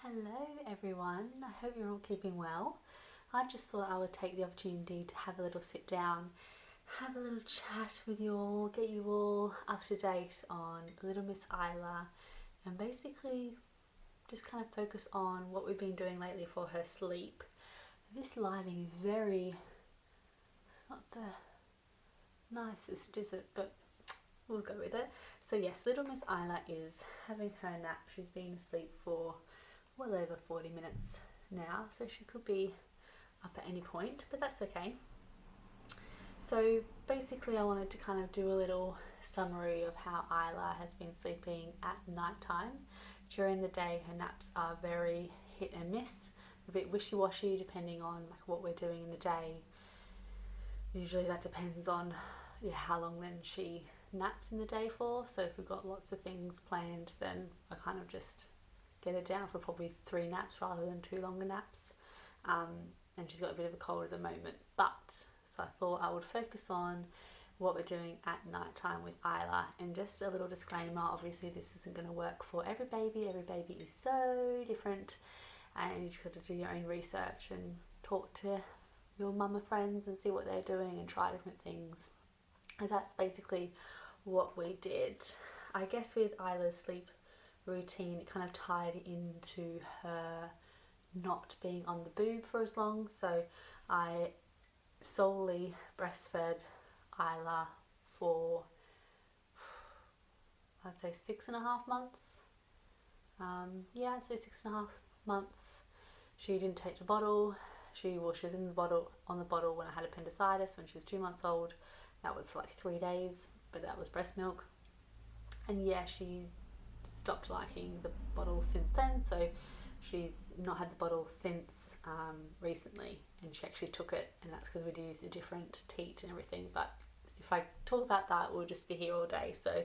Hello everyone, I hope you're all keeping well. I just thought I would take the opportunity to have a little sit down, have a little chat with you all, get you all up to date on little Miss Isla and basically just kind of focus on what we've been doing lately for her sleep. This lighting is not the nicest, is it? But we'll go with it. So yes, little Miss Isla is having her nap. She's been asleep for well over 40 minutes now, so she could be up at any point, but that's okay. So basically I wanted to kind of do a little summary of how Isla has been sleeping at night time. During the day her naps are very hit and miss, a bit wishy-washy depending on like what we're doing in the day. Usually that depends on how long then she naps in the day for. So if we've got lots of things planned, then I kind of just get her down for probably 3 naps rather than 2 longer naps. And she's got a bit of a cold at the moment, but so I thought I would focus on what we're doing at night time with Isla. And just a little disclaimer, obviously this isn't going to work for every baby is so different, and you just got to do your own research and talk to your mama friends and see what they're doing and try different things. And that's basically what we did. I guess with Isla's sleep routine, it kind of tied into her not being on the boob for as long. So I solely breastfed Isla for I'd say 6.5 months. I'd say 6.5 months. She didn't take the bottle. She was in the bottle, on the bottle when I had appendicitis when she was 2 months old. That was for like 3 days, but that was breast milk. And she stopped liking the bottle since then, so she's not had the bottle since recently, and she actually took it, and that's because we'd used a different teat and everything. But if I talk about that, we'll just be here all day. So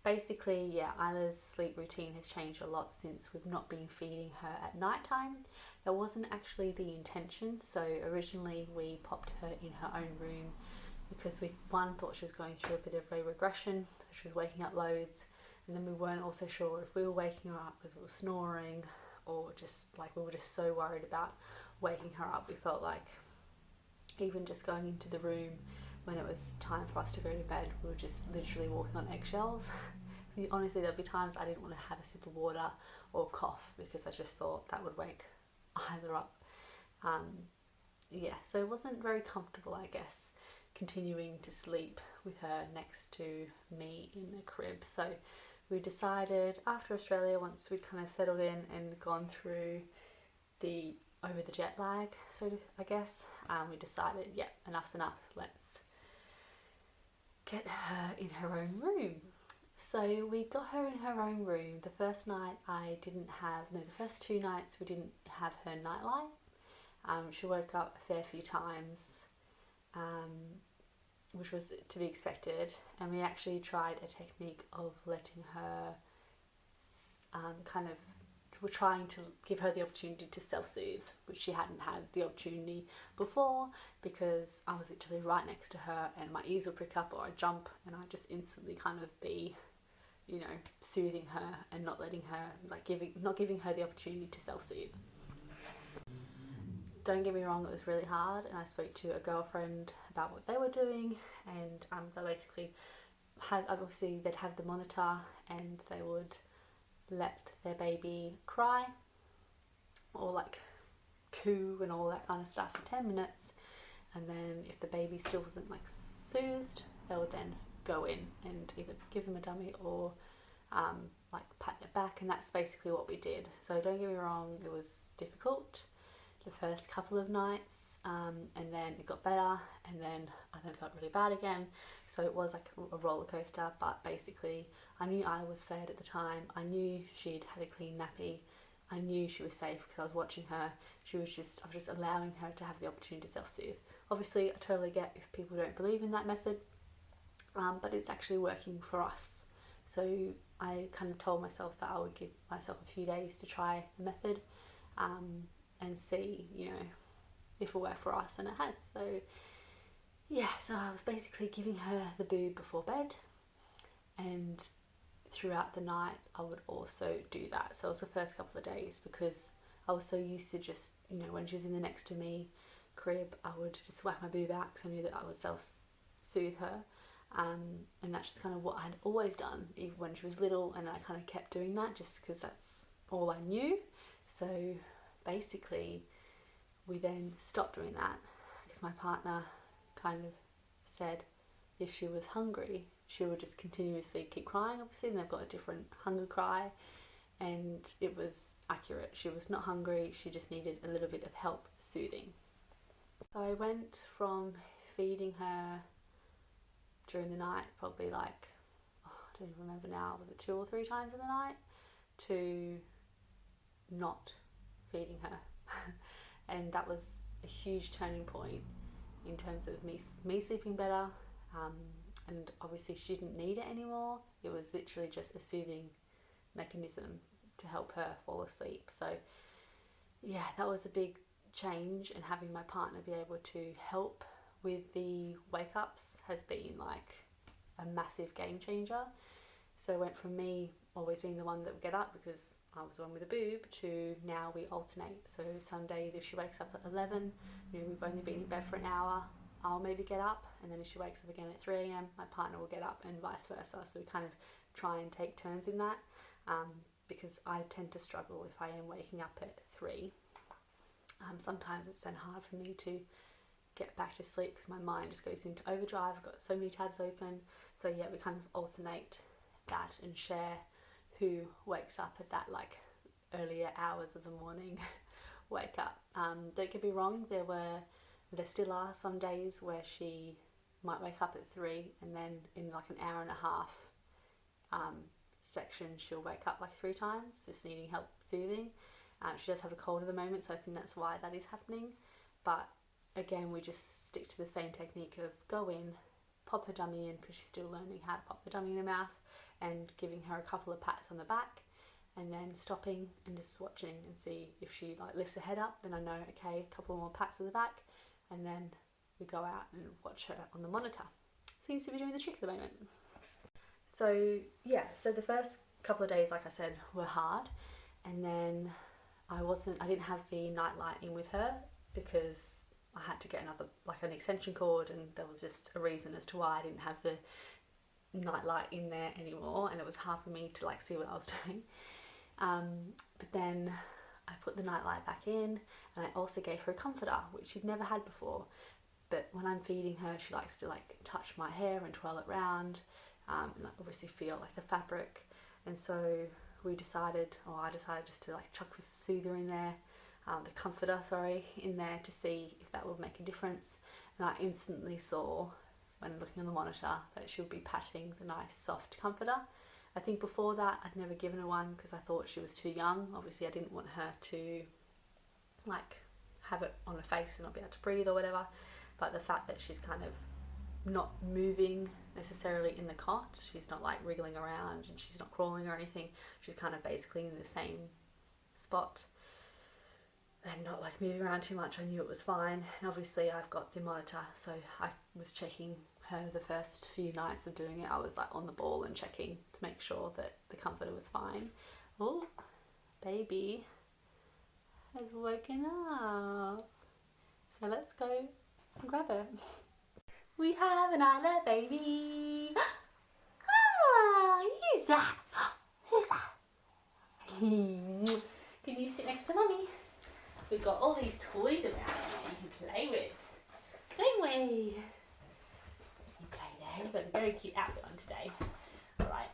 basically, Isla's sleep routine has changed a lot since we've not been feeding her at night time. That wasn't actually the intention. So originally we popped her in her own room because we thought she was going through a bit of a regression. She was waking up loads, and then we weren't also sure if we were waking her up because it was snoring, or just like we were just so worried about waking her up. We felt like even just going into the room when it was time for us to go to bed, we were just literally walking on eggshells. Honestly, there'd be times I didn't want to have a sip of water or cough because I just thought that would wake either up. So it wasn't very comfortable, I guess, continuing to sleep with her next to me in the crib. So we decided after Australia, once we'd kind of settled in and gone through over the jet lag, so I guess, we decided, enough's enough, let's get her in her own room. So we got her in her own room. The first 2 nights we didn't have her nightlight. She woke up a fair few times, which was to be expected, and we actually tried a technique of letting her we're trying to give her the opportunity to self-soothe, which she hadn't had the opportunity before, because I was literally right next to her and my ears would prick up or I'd jump and I'd just instantly kind of be, soothing her and not letting her, not giving her the opportunity to self-soothe. Don't get me wrong, it was really hard, and I spoke to a girlfriend about what they were doing, and so basically obviously they'd have the monitor and they would let their baby cry or like coo and all that kind of stuff for 10 minutes, and then if the baby still wasn't like soothed, they would then go in and either give them a dummy or like pat their back, and that's basically what we did. So don't get me wrong, it was difficult the first couple of nights, and then it got better, and then I then felt really bad again. So it was like a roller coaster, but basically I knew I was fed at the time. I knew she'd had a clean nappy. I knew she was safe because I was watching her. I was just allowing her to have the opportunity to self-soothe. Obviously I totally get if people don't believe in that method, but it's actually working for us. So I kind of told myself that I would give myself a few days to try the method, and see, if it worked for us, and it has. So so I was basically giving her the boob before bed, and throughout the night I would also do that. So it was the first couple of days because I was so used to just, you know, when she was in the next to me crib, I would just whack my boob out because I knew that I would self-soothe her. And that's just kind of what I'd always done, even when she was little, and I kind of kept doing that just because that's all I knew. So basically, we then stopped doing that because my partner kind of said if she was hungry, she would just continuously keep crying, obviously, and they've got a different hunger cry, and it was accurate. She was not hungry, she just needed a little bit of help soothing. So I went from feeding her during the night, probably like, I don't even remember now, was it 2 or 3 times in the night, to not feeding her. And that was a huge turning point in terms of me sleeping better, and obviously she didn't need it anymore. It was literally just a soothing mechanism to help her fall asleep. So yeah, that was a big change, and having my partner be able to help with the wake ups has been like a massive game changer. So it went from me always being the one that would get up because I was the one with the boob, to now we alternate. So some days if she wakes up at 11, you know, we've only been in bed for an hour, I'll maybe get up, and then if she wakes up again at 3 a.m, my partner will get up, and vice versa. So we kind of try and take turns in that, because I tend to struggle if I am waking up at 3. Sometimes it's then hard for me to get back to sleep because my mind just goes into overdrive. I've got so many tabs open. So yeah, we kind of alternate that and share who wakes up at that like earlier hours of the morning wake up. Don't get me wrong, there still are some days where she might wake up at 3, and then in like an hour and a half section she'll wake up like 3 times, just needing help soothing. She does have a cold at the moment, so I think that's why that is happening. But again, we just stick to the same technique of go in, pop her dummy in because she's still learning how to pop the dummy in her mouth, and giving her a couple of pats on the back, and then stopping and just watching and see if she like lifts her head up, then I know, okay, a couple more pats on the back, and then we go out and watch her on the monitor. Seems to be doing the trick at the moment. So yeah, so the first couple of days, like I said, were hard, and then I didn't have the night light in with her because I had to get an extension cord, and there was just a reason as to why I didn't have the night light in there anymore, and it was hard for me to like see what I was doing. But then I put the night light back in, and I also gave her a comforter, which she'd never had before. But when I'm feeding her, she likes to like touch my hair and twirl it round, and like obviously feel like the fabric. And so I decided just to like chuck the soother in there, the comforter, in there to see if that would make a difference. And I instantly saw, when looking on the monitor, that she would be patting the nice soft comforter. I think before that I'd never given her one because I thought she was too young. Obviously I didn't want her to like have it on her face and not be able to breathe or whatever, but the fact that she's kind of not moving necessarily in the cot, she's not like wriggling around and she's not crawling or anything, she's kind of basically in the same spot and not like moving around too much, I knew it was fine. And obviously I've got the monitor, so I was checking her the first few nights of doing it. I was like on the ball and checking to make sure that the comforter was fine. Oh, baby has woken up, so let's go and grab her. We have an Isla baby. Ah, who's that? Who's that? Can you sit next to mummy? We've got all these toys around that you can play with, don't we? You play there. We've got a very cute outfit on today. Alright.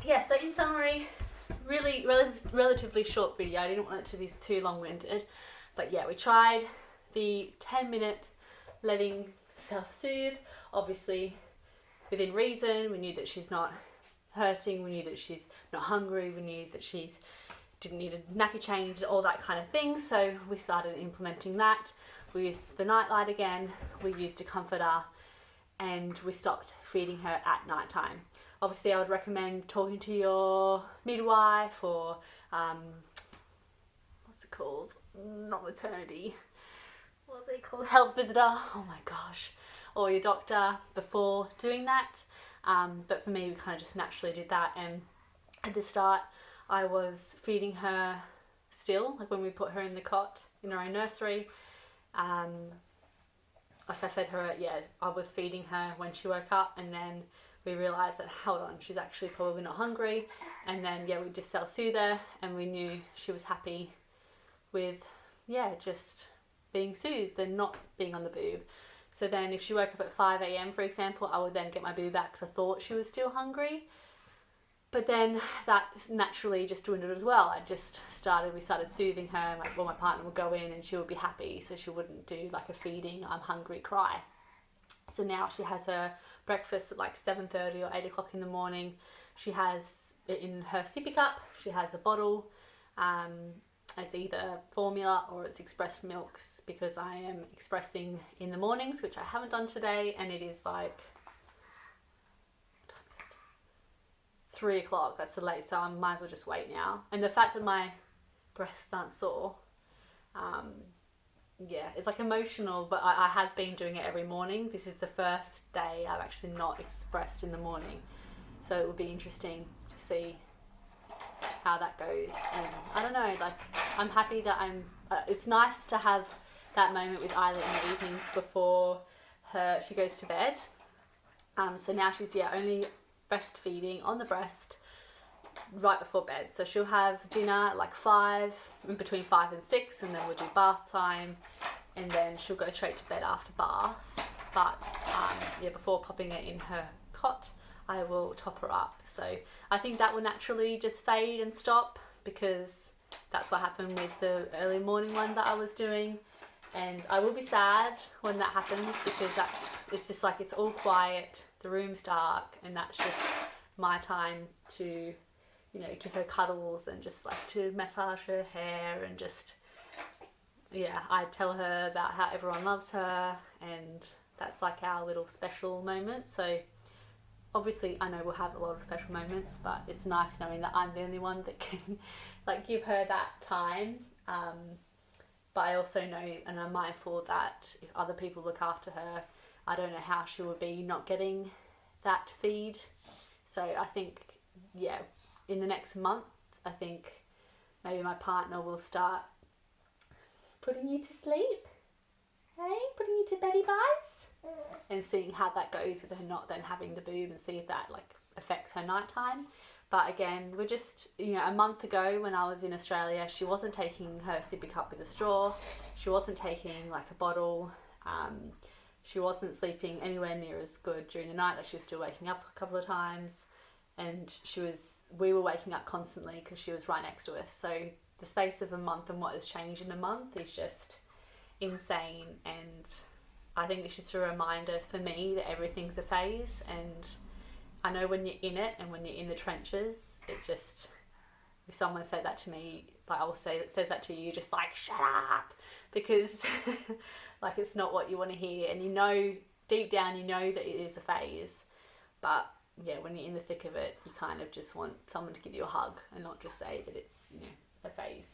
Yeah, so in summary, really relatively short video. I didn't want it to be too long-winded. But yeah, we tried the 10-minute letting self-soothe. Obviously, within reason. We knew that she's not hurting. We knew that she's not hungry. We knew that she's didn't need a nappy change, all that kind of thing. So we started implementing that. We used the nightlight again, we used a comforter, and we stopped feeding her at night time. Obviously I would recommend talking to your midwife or what's it called, not maternity, what are they called, health visitor, oh my gosh, or your doctor before doing that. But for me, we kind of just naturally did that. And at the start I was feeding her still, like when we put her in the cot in her own nursery. Like I fed her, I was feeding her when she woke up, and then we realised that, hold on, she's actually probably not hungry. And then, we just self-soothe her, and we knew she was happy with, just being soothed and not being on the boob. So then if she woke up at 5 a.m, for example, I would then get my boob back because I thought she was still hungry. But then that naturally just dwindled as well. We started soothing her. My partner would go in and she would be happy, so she wouldn't do like a feeding, I'm hungry cry. So now she has her breakfast at like 7:30 or 8 o'clock in the morning. She has it in her sippy cup. She has a bottle. It's either formula or it's expressed milks, because I am expressing in the mornings, which I haven't done today, and it is like 3 o'clock, that's the late, so I might as well just wait now. And the fact that my breasts aren't sore, it's like emotional, but I have been doing it every morning. This is the first day I've actually not expressed in the morning, so it will be interesting to see how that goes. And I don't know, like, I'm happy that it's nice to have that moment with Isla in the evenings before she goes to bed. So now she's only breastfeeding on the breast right before bed. So she'll have dinner at like 5, in between 5 and 6, and then we'll do bath time, and then she'll go straight to bed after bath. But before popping it in her cot, I will top her up. So I think that will naturally just fade and stop, because that's what happened with the early morning one that I was doing. And I will be sad when that happens, because it's just like, it's all quiet, the room's dark, and that's just my time to, give her cuddles and just like to massage her hair, and just, I tell her about how everyone loves her, and that's like our little special moment. So obviously I know we'll have a lot of special moments, but it's nice knowing that I'm the only one that can like give her that time. But I also know, and I'm mindful that if other people look after her, I don't know how she will be not getting that feed. So I think, in the next month, I think maybe my partner will start putting you to sleep, hey, putting you to beddy buys, and seeing how that goes with her not then having the boob, and see if that like affects her nighttime. But again, we're just, a month ago when I was in Australia, she wasn't taking her sippy cup with a straw. She wasn't taking like a bottle. She wasn't sleeping anywhere near as good during the night. Like, she was still waking up a couple of times, and we were waking up constantly because she was right next to us. So the space of a month and what has changed in a month is just insane. And I think it's just a reminder for me that everything's a phase. And I know when you're in it and when you're in the trenches, it just, if someone said that to me, like I will say, it says that to you, just like, shut up, because like, it's not what you want to hear. And deep down, that it is a phase. But when you're in the thick of it, you kind of just want someone to give you a hug and not just say that it's, a phase.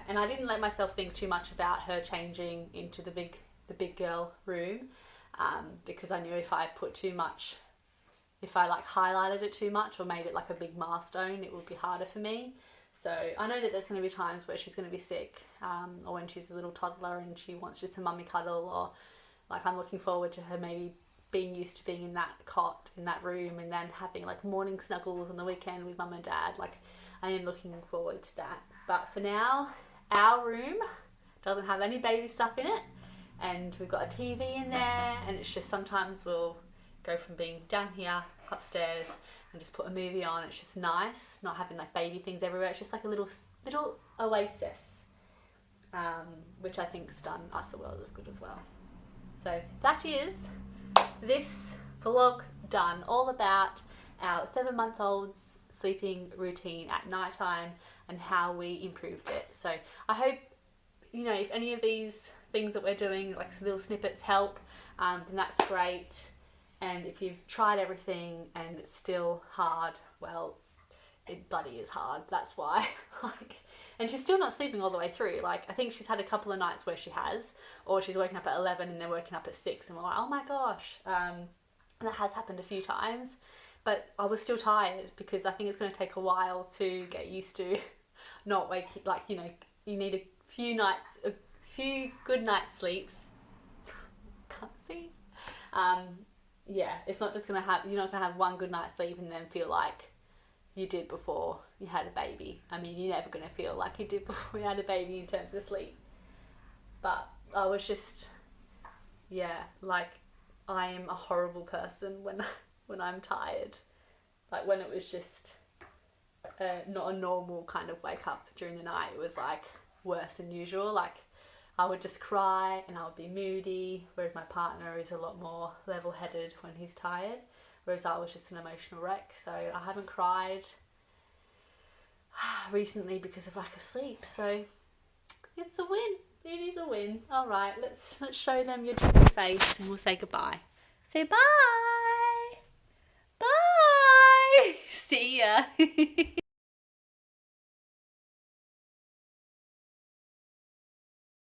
And I didn't let myself think too much about her changing into the big girl room. Because I knew if I like highlighted it too much or made it like a big milestone, it would be harder for me. So I know that there's going to be times where she's going to be sick, or when she's a little toddler and she wants just a mummy cuddle, or like, I'm looking forward to her maybe being used to being in that cot, in that room, and then having like morning snuggles on the weekend with mum and dad. Like, I am looking forward to that. But for now, our room doesn't have any baby stuff in it. And we've got a TV in there, and it's just, sometimes we'll go from being down here upstairs and just put a movie on. It's just nice not having like baby things everywhere. It's just like a little oasis, which I think's done us a world of good as well. So that is this vlog done, all about our 7-month-old's sleeping routine at night time and how we improved it. So I hope, if any of these things that we're doing, like little snippets, help, then that's great. And if you've tried everything and it's still hard, well, it bloody is hard. That's why. And she's still not sleeping all the way through. Like, I think she's had a couple of nights where she has, or she's woken up at 11 and then woken up at 6, and we're like, oh my gosh. And that has happened a few times. but I was still tired because I think it's going to take a while to get used to not waking, like, you know, you need a few good night sleeps. Can't see. Yeah, it's not just you're not gonna have one good night's sleep and then feel like you did before you had a baby. I mean, you're never gonna feel like you did before you had a baby in terms of sleep. But I was just, yeah, like, I am a horrible person when I'm tired. Like, when it was just not a normal kind of wake up during the night, it was like worse than usual. Like, I would just cry and I would be moody, whereas my partner is a lot more level-headed when he's tired, whereas I was just an emotional wreck. So I haven't cried recently because of lack of sleep. So it's a win. It is a win. All right, let's show them your jolly face and we'll say goodbye. Say bye. Bye. See ya.